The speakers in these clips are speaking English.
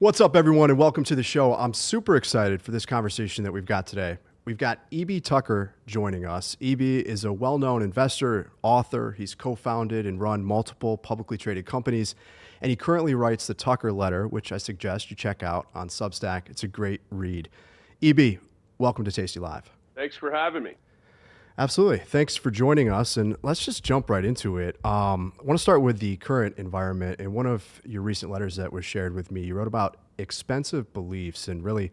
What's up, everyone, and welcome to the show. I'm super excited for this conversation that we've got today. We've got E.B Tucker joining us. E.B is a well-known investor, author. He's co-founded and run multiple publicly traded companies, and he currently writes the Tucker Letter, which I suggest you check out on Substack. It's a great read. E.B, welcome to Tasty Live. Thanks for having me. Absolutely. Thanks for joining us. And let's just jump right into it. I want to start with the current environment. In one of your recent letters that was shared with me, you wrote about expensive beliefs and really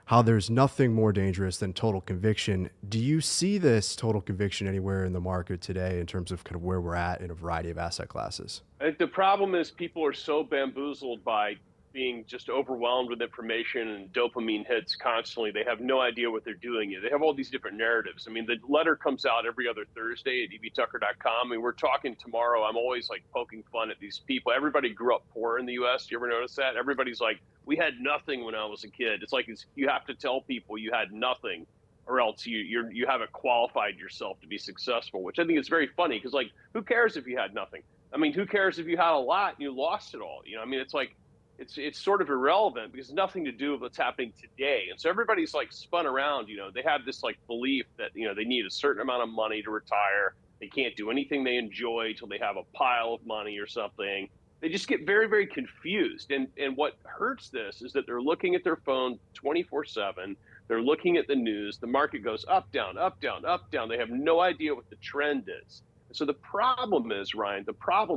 how there's nothing more dangerous than total conviction. Do you see this total conviction anywhere in the market today in terms of kind of where we're at in a variety of asset classes? I think the problem is people are so bamboozled by being just overwhelmed with information and dopamine hits constantly. They have no idea what they're doing. They have all these different narratives. I mean, the letter comes out every other Thursday at ebtucker.com. I mean, we're talking tomorrow. I'm always like poking fun at these people. Everybody grew up poor in the US. You ever notice that? Everybody's like, we had nothing when I was a kid. It's like you have to tell people you had nothing or else you haven't qualified yourself to be successful, which I think is very funny because, like, who cares if you had nothing? I mean, who cares if you had a lot and you lost it all? You know, I mean, it's like, it's sort of irrelevant because it's nothing to do with what's happening today. And so everybody's like spun around, they have this like belief that, they need a certain amount of money to retire. They can't do anything they enjoy till they have a pile of money or something. They just get very, very confused. And what hurts this is that they're looking at their phone 24/7. They're looking at the news. The market goes up, down, up, down, up, down. They have no idea what the trend is. So the problem is, Ryan,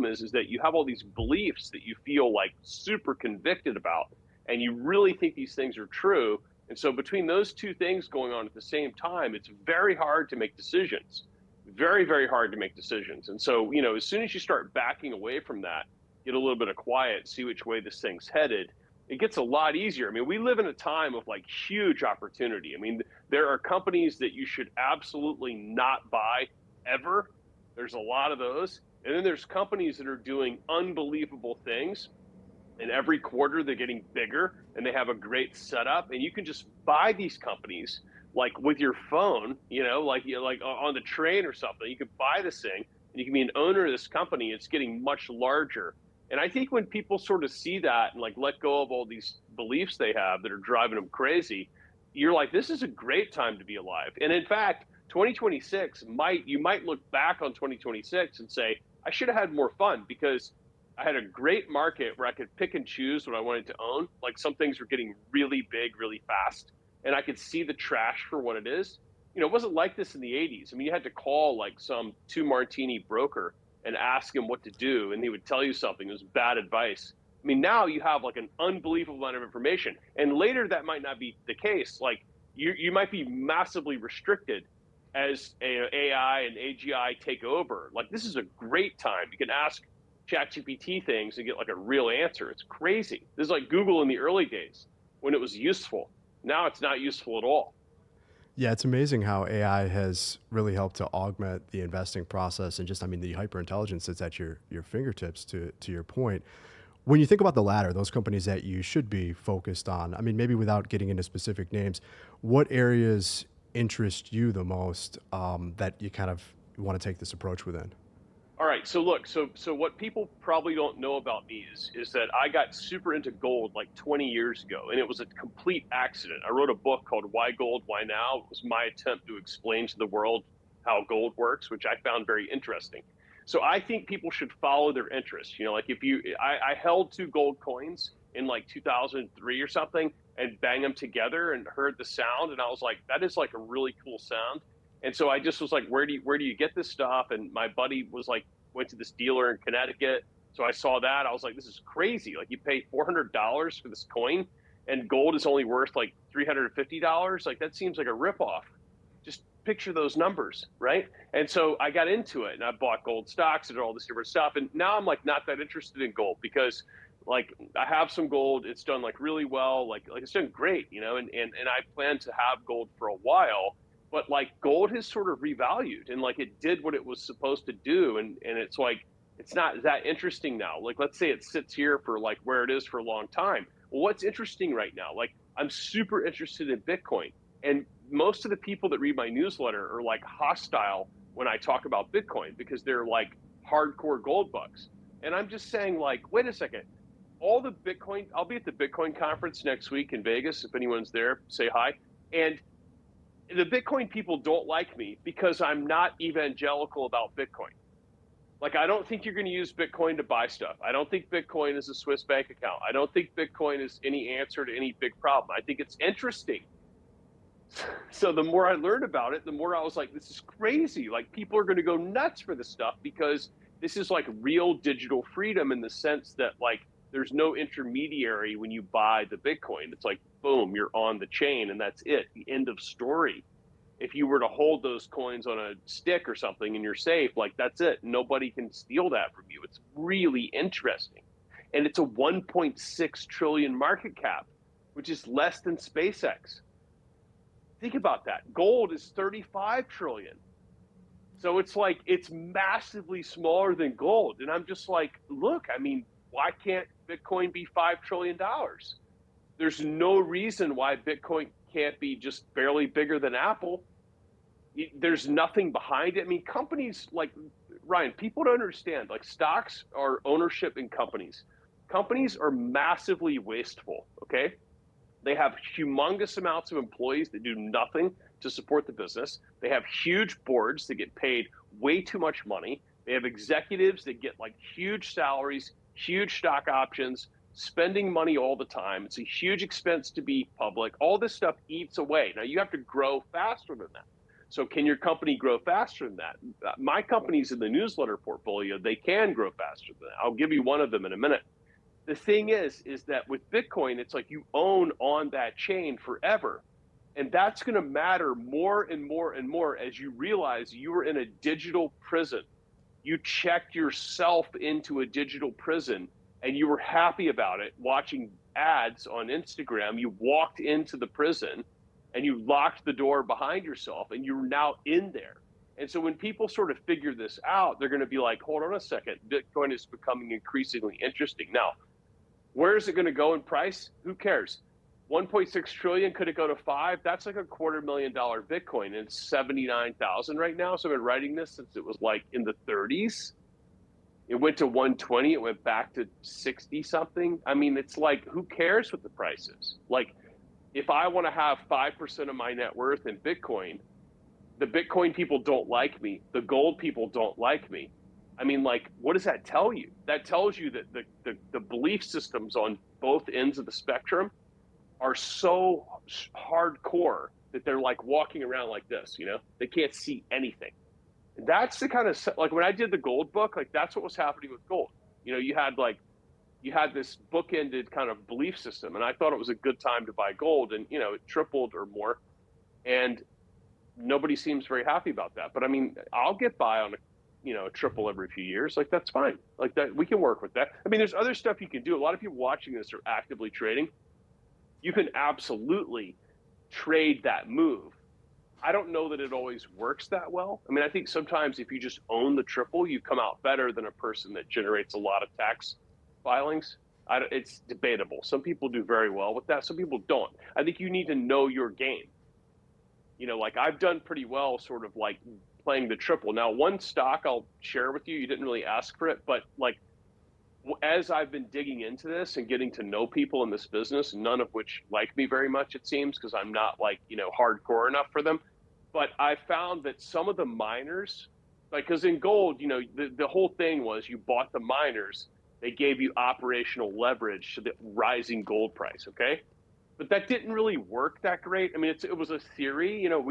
is that you have all these beliefs that you feel like super convicted about, and you really think these things are true. And so between those two things going on at the same time, it's very hard to make decisions, very, very hard to make decisions. And so, as soon as you start backing away from that, get a little bit of quiet, see which way this thing's headed, it gets a lot easier. I mean, we live in a time of like huge opportunity. I mean, there are companies that you should absolutely not buy ever. There's a lot of those. And then there's companies that are doing unbelievable things. And every quarter they're getting bigger and they have a great setup. And you can just buy these companies like with your phone, like on the train or something. You could buy this thing and you can be an owner of this company. It's getting much larger. And I think when people sort of see that and like let go of all these beliefs they have that are driving them crazy, you're like, this is a great time to be alive. And in fact, 2026 you might look back on 2026 and say, I should have had more fun because I had a great market where I could pick and choose what I wanted to own. Like some things were getting really big, really fast, and I could see the trash for what it is. It wasn't like this in the 80s. I mean, you had to call like some two martini broker and ask him what to do, and he would tell you something. It was bad advice. I mean, now you have like an unbelievable amount of information, and later that might not be the case. Like you might be massively restricted as AI and AGI take over. Like, this is a great time. You can ask ChatGPT things and get like a real answer. It's crazy. This is like Google in the early days when it was useful. Now it's not useful at all. Yeah, it's amazing how AI has really helped to augment the investing process and just, the hyper intelligence that's at your fingertips, to your point. When you think about the latter, those companies that you should be focused on, maybe without getting into specific names, what areas interest you the most, that you kind of want to take this approach within? All right. So look, so what people probably don't know about me is that I got super into gold like 20 years ago, and it was a complete accident. I wrote a book called Why Gold, Why Now? It was my attempt to explain to the world how gold works, which I found very interesting. So I think people should follow their interests. Like I held two gold coins in like 2003 or something and bang them together and heard the sound. And I was like, that is like a really cool sound. And so I just was like, where do you get this stuff? And my buddy was like, went to this dealer in Connecticut. So I saw that. I was like, this is crazy. Like, you pay $400 for this coin and gold is only worth like $350. Like, that seems like a ripoff. Just picture those numbers, right? And so I got into it and I bought gold stocks and all this different stuff. And now I'm like not that interested in gold because like I have some gold. It's done like really well. Like it's done great, and I plan to have gold for a while. But like gold has sort of revalued and like it did what it was supposed to do. And it's like, it's not that interesting now. Like, let's say it sits here for like where it is for a long time. Well, what's interesting right now? Like, I'm super interested in Bitcoin. And most of the people that read my newsletter are like hostile when I talk about Bitcoin because they're like hardcore gold bugs. And I'm just saying, like, wait a second, all the Bitcoin, I'll be at the Bitcoin conference next week in Vegas. If anyone's there, say hi. And the Bitcoin people don't like me because I'm not evangelical about Bitcoin. Like, I don't think you're going to use Bitcoin to buy stuff. I don't think Bitcoin is a Swiss bank account. I don't think Bitcoin is any answer to any big problem. I think it's interesting. So the more I learned about it, the more I was like, this is crazy. Like, people are going to go nuts for this stuff because this is like real digital freedom in the sense that, like, there's no intermediary when you buy the Bitcoin. It's like, boom, you're on the chain and that's it. The end of story. If you were to hold those coins on a stick or something in your safe, like, that's it. Nobody can steal that from you. It's really interesting. And it's a 1.6 trillion market cap, which is less than SpaceX. Think about that. Gold is 35 trillion. So it's like, it's massively smaller than gold. And I'm just like, look, I mean, why can't Bitcoin be $5 trillion? There's no reason why Bitcoin can't be just barely bigger than Apple. There's nothing behind it. I mean, companies like, Ryan, people don't understand, like, stocks are ownership in companies. Companies are massively wasteful, okay? They have humongous amounts of employees that do nothing to support the business. They have huge boards that get paid way too much money. They have executives that get like huge salaries, huge stock options, spending money all the time. It's a huge expense to be public. All this stuff eats away. Now, you have to grow faster than that. So can your company grow faster than that? My company's in the newsletter portfolio. They can grow faster than that. I'll give you one of them in a minute. The thing is that with Bitcoin, it's like you own on that chain forever. And that's going to matter more and more and more as you realize you were in a digital prison. You checked yourself into a digital prison and you were happy about it, watching ads on Instagram. You walked into the prison and you locked the door behind yourself and you're now in there. And so when people sort of figure this out, they're going to be like, hold on a second, Bitcoin is becoming increasingly interesting. Now, where is it going to go in price? Who cares? 1.6 trillion, could it go to 5? That's like $250,000 Bitcoin, and it's 79,000 right now. So I've been writing this since it was like in the 30s. It went to 120, it went back to 60 something. I mean, it's like, who cares what the price is? Like, if I want to have 5% of my net worth in Bitcoin, the Bitcoin people don't like me. The gold people don't like me. I mean, like, what does that tell you? That tells you that the belief systems on both ends of the spectrum are so hardcore that they're like walking around like this, you know? They can't see anything. And that's the kind of, like, when I did the gold book, like, that's what was happening with gold. You know, you had this bookended kind of belief system, and I thought it was a good time to buy gold, and, you know, it tripled or more, and nobody seems very happy about that. But I mean, I'll get by on a triple every few years. Like, that's fine. Like, that, we can work with that. I mean, there's other stuff you can do. A lot of people watching this are actively trading. You can absolutely trade that move. I don't know that it always works that well. I mean, I think sometimes if you just own the triple, you come out better than a person that generates a lot of tax filings. It's debatable. Some people do very well with that. Some people don't. I think you need to know your game. You know, like, I've done pretty well sort of like playing the triple. Now, one stock I'll share with you, you didn't really ask for it, but like, as I've been digging into this and getting to know people in this business, none of which like me very much, it seems, because I'm not, like, you know, hardcore enough for them. But I found that some of the miners, like, because in gold, you know, the whole thing was you bought the miners, they gave you operational leverage to the rising gold price, okay? But that didn't really work that great. I mean, it was a theory, you know,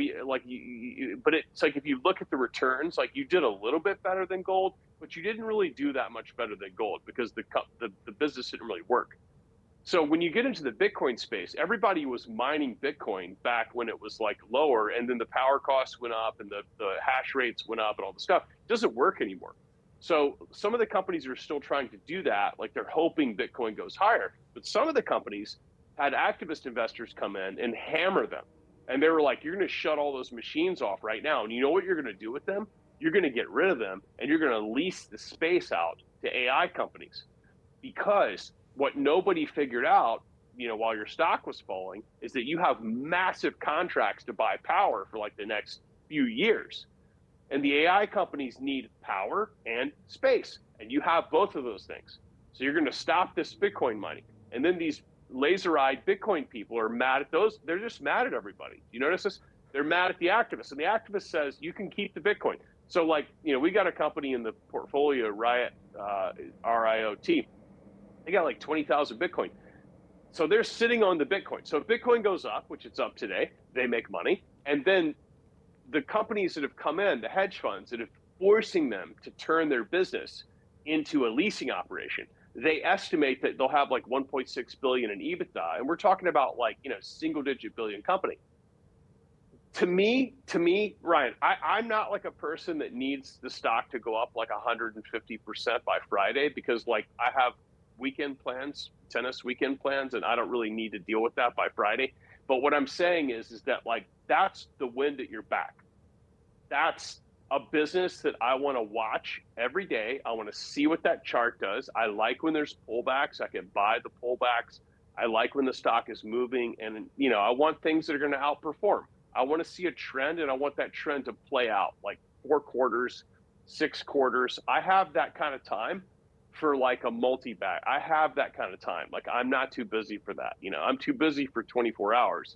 but it's like, if you look at the returns, like, you did a little bit better than gold, but you didn't really do that much better than gold because the business didn't really work. So when you get into the Bitcoin space, everybody was mining Bitcoin back when it was like lower, and then the power costs went up and the hash rates went up and all the stuff. It doesn't work anymore. So some of the companies are still trying to do that, like, they're hoping Bitcoin goes higher. But some of the companies had activist investors come in and hammer them. And they were like, you're going to shut all those machines off right now. And you know what you're going to do with them? You're going to get rid of them, and you're going to lease the space out to AI companies. Because what nobody figured out, you know, while your stock was falling, is that you have massive contracts to buy power for like the next few years. And the AI companies need power and space. And you have both of those things. So you're going to stop this Bitcoin mining. And then these laser-eyed Bitcoin people are mad at those. They're just mad at everybody. You notice this? They're mad at the activists. And the activist says, you can keep the Bitcoin. So like, we got a company in the portfolio, RIOT, RIOT. They got like 20,000 Bitcoin. So they're sitting on the Bitcoin. So if Bitcoin goes up, which it's up today, they make money. And then the companies that have come in, the hedge funds that are forcing them to turn their business into a leasing operation, they estimate that they'll have like 1.6 billion in EBITDA. And we're talking about like, single digit billion company. To me, Ryan, I'm not like a person that needs the stock to go up like 150% by Friday, because like I have weekend plans, tennis weekend plans, and I don't really need to deal with that by Friday. But what I'm saying is that like, that's the wind at your back. That's a business that I want to watch every day. I want to see what that chart does. I like when there's pullbacks. I can buy the pullbacks. I like when the stock is moving, and I want things that are going to outperform. I want to see a trend, and I want that trend to play out like 4 quarters, 6 quarters. I have that kind of time for like a multi-bag. I have that kind of time. Like, I'm not too busy for that. I'm too busy for 24 hours,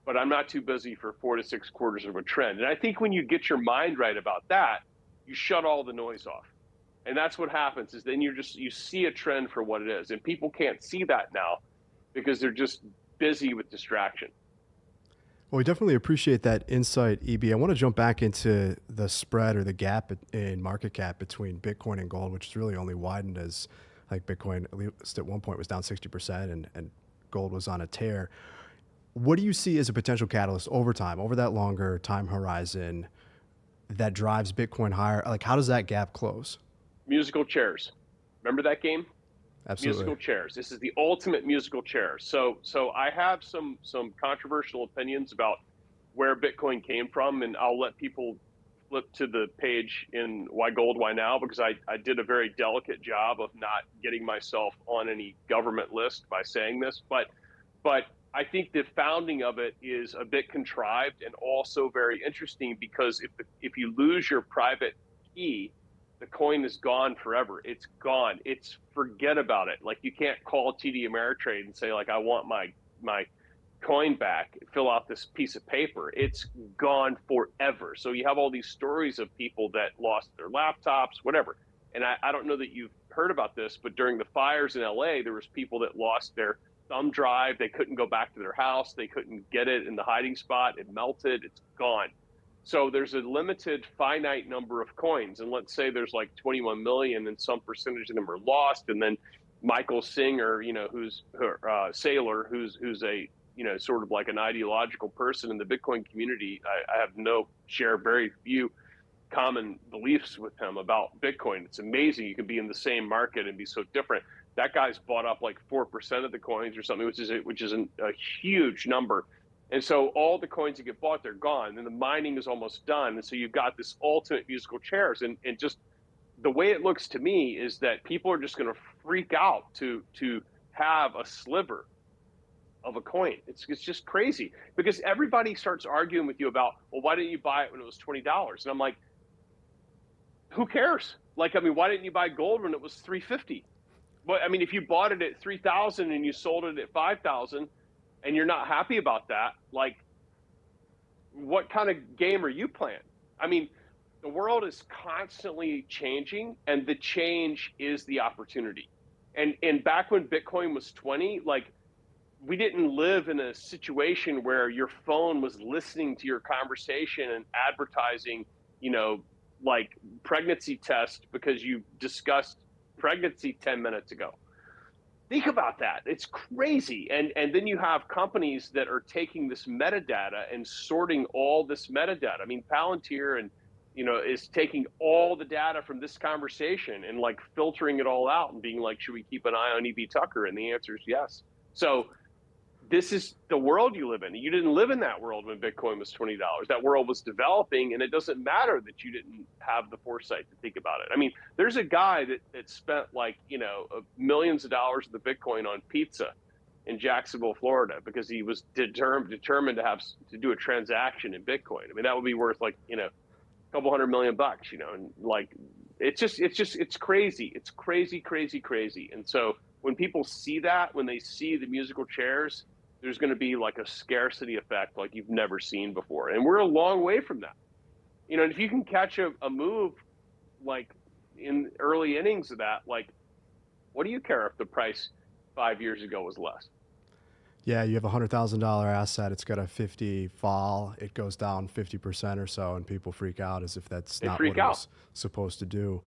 but I'm not too busy for 4 to 6 quarters of a trend. And I think when you get your mind right about that, you shut all the noise off. And that's what happens, is then you see a trend for what it is. And people can't see that now because they're just busy with distraction. Well, we definitely appreciate that insight, EB. I want to jump back into the spread or the gap in market cap between Bitcoin and gold, which has really only widened as like Bitcoin, at least at one point, was down 60% and gold was on a tear. What do you see as a potential catalyst over time, over that longer time horizon, that drives Bitcoin higher? Like, how does that gap close? Musical chairs. Remember that game? Absolutely. Musical chairs. This is the ultimate musical chair. So I have some controversial opinions about where Bitcoin came from, and I'll let people flip to the page in Why Gold, Why Now, because I did a very delicate job of not getting myself on any government list by saying this, but I think the founding of it is a bit contrived and also very interesting, because if you lose your private key, the coin is gone forever. It's gone. It's forget about it. Like, you can't call TD Ameritrade and say like, I want my coin back, fill out this piece of paper. It's gone forever. So you have all these stories of people that lost their laptops, whatever. And I don't know that you've heard about this, but during the fires in LA, there was people that lost their thumb drive. They couldn't go back to their house. They couldn't get it in the hiding spot. It melted. It's gone. So there's a limited finite number of coins. And let's say there's like 21 million and some percentage of them are lost. And then Michael Singer, who's Saylor, who's a, sort of like an ideological person in the Bitcoin community. I have very few common beliefs with him about Bitcoin. It's amazing. You can be in the same market and be so different. That guy's bought up like 4% of the coins or something, which is a huge number. And so all the coins that get bought, they're gone. And the mining is almost done. And so you've got this ultimate musical chairs. And just the way it looks to me is that people are just going to freak out to have a sliver of a coin. It's just crazy, because everybody starts arguing with you about, well, why didn't you buy it when it was $20? And I'm like, who cares? Like, I mean, why didn't you buy gold when it was $350? But I mean, if you bought it at 3,000 and you sold it at 5,000 and you're not happy about that, like, what kind of game are you playing? I mean, the world is constantly changing, and the change is the opportunity. And back when Bitcoin was 20, like, we didn't live in a situation where your phone was listening to your conversation and advertising, like pregnancy test because you discussed pregnancy 10 minutes ago. Think about that. It's crazy. And then you have companies that are taking this metadata and sorting all this metadata. I mean, Palantir and, is taking all the data from this conversation and like filtering it all out and being like, should we keep an eye on E.B Tucker? And the answer is yes. So this is the world you live in. You didn't live in that world when Bitcoin was $20. That world was developing, and it doesn't matter that you didn't have the foresight to think about it. I mean, there's a guy that spent like, millions of dollars of the Bitcoin on pizza in Jacksonville, Florida, because he was determined to do a transaction in Bitcoin. I mean, that would be worth like, a couple $100 million, and like It's crazy. It's crazy, crazy, crazy. And so when people see that, when they see the musical chairs, there's going to be like a scarcity effect like you've never seen before. And we're a long way from that. And if you can catch a move like in early innings of that, like, what do you care if the price 5 years ago was less? Yeah, you have a $100,000 asset. It's got a 50 fall. It goes down 50% or so, and people freak out as if that's They not freak what it out. was supposed to do.